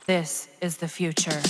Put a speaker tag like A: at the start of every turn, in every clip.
A: This is the future.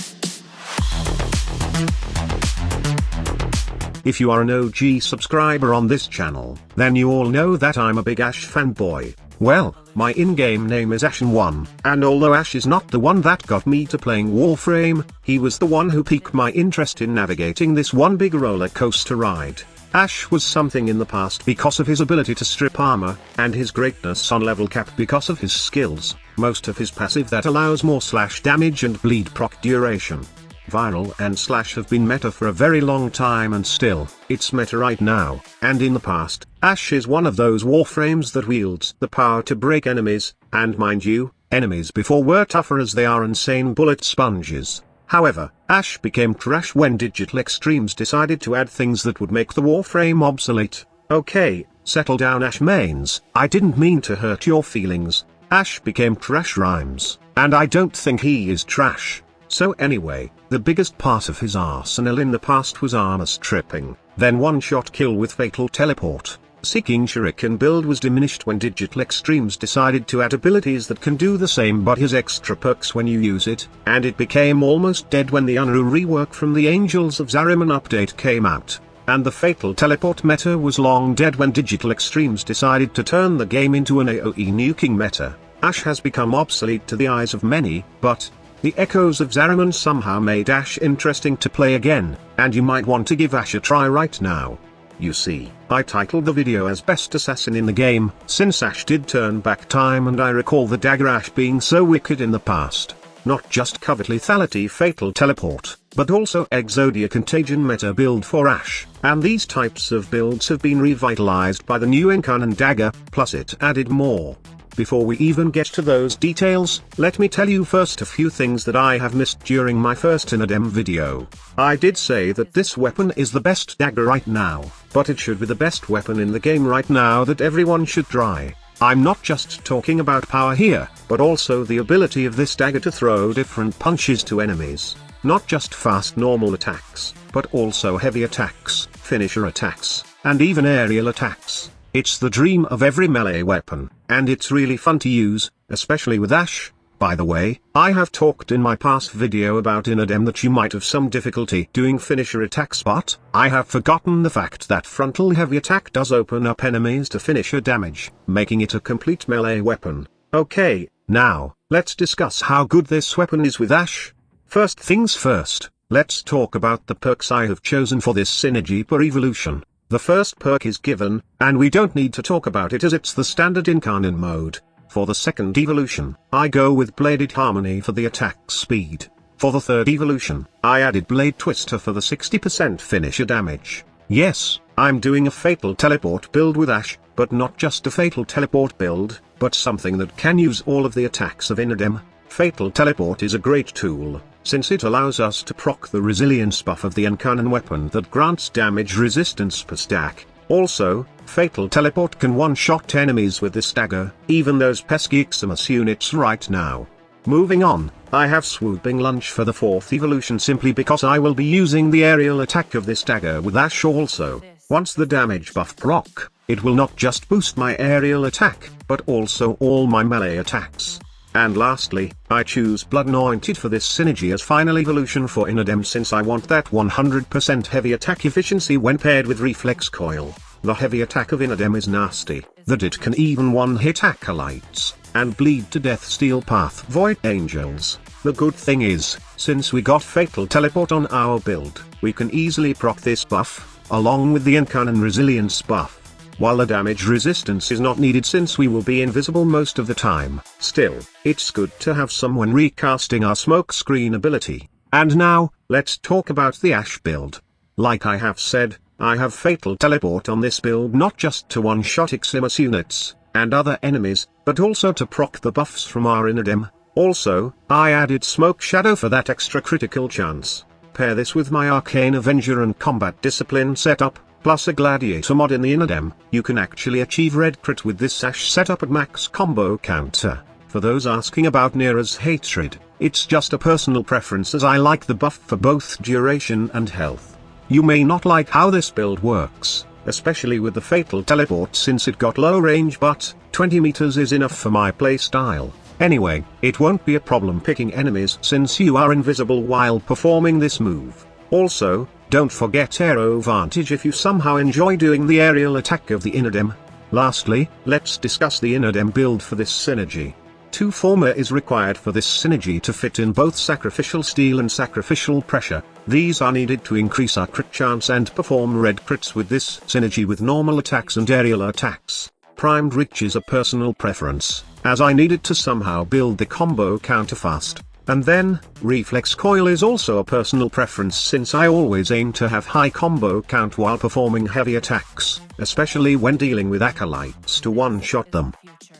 B: If you are an OG subscriber on this channel, then you all know that I'm a big Ash fanboy. Well, my in-game name is Ashen1, and although Ash is not the one that got me to playing Warframe, he was the one who piqued my interest in navigating this one big roller coaster ride. Ash was something in the past because of his ability to strip armor, and his greatness on level cap because of his skills, most of his passive that allows more slash damage and bleed proc duration. Viral and slash have been meta for a very long time, and still, it's meta right now, and in the past, Ash is one of those Warframes that wields the power to break enemies, and mind you, enemies before were tougher as they are insane bullet sponges. However, Ash became trash when Digital Extremes decided to add things that would make the Warframe obsolete. Okay, settle down Ash mains, I didn't mean to hurt your feelings. Ash became trash rhymes, and I don't think he is trash. So anyway, the biggest part of his arsenal in the past was armor stripping, then one-shot kill with fatal teleport. Seeking shuriken build was diminished when Digital Extremes decided to add abilities that can do the same but has extra perks when you use it, and it became almost dead when the Unru rework from the Angels of Zariman update came out. And the fatal teleport meta was long dead when Digital Extremes decided to turn the game into an AoE nuking meta. Ash has become obsolete to the eyes of many, but the echoes of Zariman somehow made Ash interesting to play again, and you might want to give Ash a try right now. You see, I titled the video as Best Assassin in the game, since Ash did turn back time and I recall the dagger Ash being so wicked in the past. Not just Covet Lethality Fatal Teleport, but also Exodia Contagion meta build for Ash, and these types of builds have been revitalized by the new Incarnate dagger, plus it added more. Before we even get to those details, let me tell you first a few things that I have missed during my first Innodem video. I did say that this weapon is the best dagger right now, but it should be the best weapon in the game right now that everyone should try. I'm not just talking about power here, but also the ability of this dagger to throw different punches to enemies. Not just fast normal attacks, but also heavy attacks, finisher attacks, and even aerial attacks. It's the dream of every melee weapon, and it's really fun to use, especially with Ash. By the way, I have talked in my past video about Innodem that you might have some difficulty doing finisher attacks, but I have forgotten the fact that frontal heavy attack does open up enemies to finisher damage, making it a complete melee weapon. Okay, now, let's discuss how good this weapon is with Ash. First things first, let's talk about the perks I have chosen for this synergy per evolution. The first perk is given, and we don't need to talk about it as it's the standard Incarnate mode. For the second evolution, I go with Bladed Harmony for the attack speed. For the third evolution, I added Blade Twister for the 60% finisher damage. Yes, I'm doing a Fatal Teleport build with Ash, but not just a Fatal Teleport build, but something that can use all of the attacks of Innodem. Fatal Teleport is a great tool, since it allows us to proc the resilience buff of the Incarnate weapon that grants damage resistance per stack. Also, Fatal Teleport can one-shot enemies with this dagger, even those pesky Ximus units right now. Moving on, I have Swooping Lunge for the fourth evolution simply because I will be using the aerial attack of this dagger with Ash also. Once the damage buff proc, it will not just boost my aerial attack, but also all my melee attacks. And lastly, I choose Blood Anointed for this synergy as final evolution for Innodem since I want that 100% heavy attack efficiency when paired with Reflex Coil. The heavy attack of Innodem is nasty, that it can even one-hit acolytes, and bleed to death Steel Path Void Angels. The good thing is, since we got Fatal Teleport on our build, we can easily proc this buff, along with the Incarnate Resilience buff. While the damage resistance is not needed since we will be invisible most of the time, still, it's good to have someone recasting our smokescreen ability. And now, let's talk about the Ash build. Like I have said, I have Fatal Teleport on this build not just to one-shot Ximus units, and other enemies, but also to proc the buffs from our Innodem. Also, I added Smoke Shadow for that extra critical chance. Pair this with my Arcane Avenger and Combat Discipline setup, plus a Gladiator mod in the Innodem, you can actually achieve red crit with this Ash setup at max combo counter. For those asking about Nira's hatred, it's just a personal preference as I like the buff for both duration and health. You may not like how this build works, especially with the Fatal Teleport since it got low range, but 20 meters is enough for my playstyle. Anyway, it won't be a problem picking enemies since you are invisible while performing this move. Also, don't forget aero vantage if you somehow enjoy doing the aerial attack of the Innodem. Lastly, let's discuss the Innodem build for this synergy. 2 former is required for this synergy to fit in both sacrificial steel and sacrificial pressure. These are needed to increase our crit chance and perform red crits with this synergy with normal attacks and aerial attacks. Primed Rich is a personal preference, as I needed to somehow build the combo counter fast. And then, Reflex Coil is also a personal preference since I always aim to have high combo count while performing heavy attacks, especially when dealing with acolytes to one-shot them.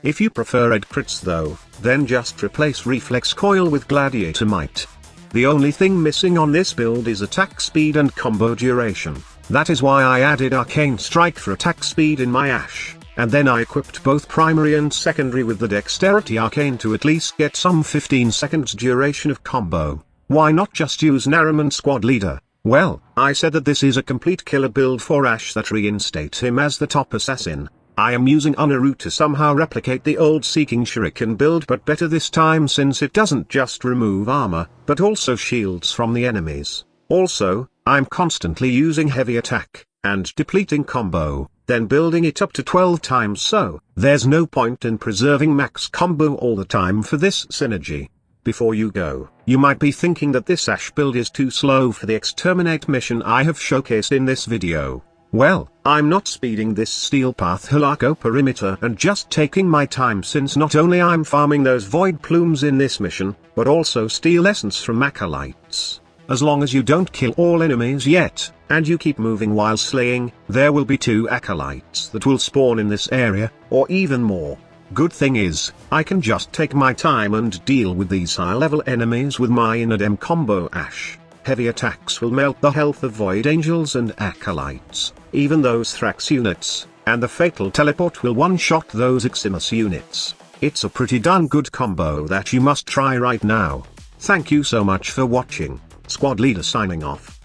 B: If you prefer red crits though, then just replace Reflex Coil with Gladiator Might. The only thing missing on this build is attack speed and combo duration. That is why I added Arcane Strike for attack speed in my Ashe. And then I equipped both primary and secondary with the Dexterity Arcane to at least get some 15 seconds duration of combo. Why not just use Zariman Squad Leader? Well, I said that this is a complete killer build for Ashe that reinstates him as the top assassin. I am using Unaru to somehow replicate the old Seeking Shuriken build but better this time since it doesn't just remove armor, but also shields from the enemies. Also, I'm constantly using heavy attack, and depleting combo, then building it up to 12 times so there's no point in preserving max combo all the time for this synergy. Before you go, you might be thinking that this Ashe build is too slow for the Exterminate mission I have showcased in this video. Well, I'm not speeding this Steel Path Halako perimeter and just taking my time since not only I'm farming those void plumes in this mission, but also Steel Essence from acolytes. As long as you don't kill all enemies yet, and you keep moving while slaying, there will be 2 acolytes that will spawn in this area, or even more. Good thing is, I can just take my time and deal with these high-level enemies with my Innodem combo Ashe. Heavy attacks will melt the health of Void Angels and acolytes, even those Thrax units, and the Fatal Teleport will one-shot those Eximus units. It's a pretty darn good combo that you must try right now. Thank you so much for watching. Squad Leader signing off.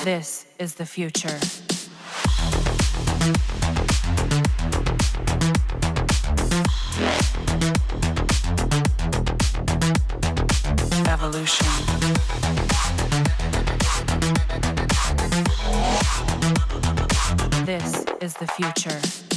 A: This is the future. Evolution. This is the future.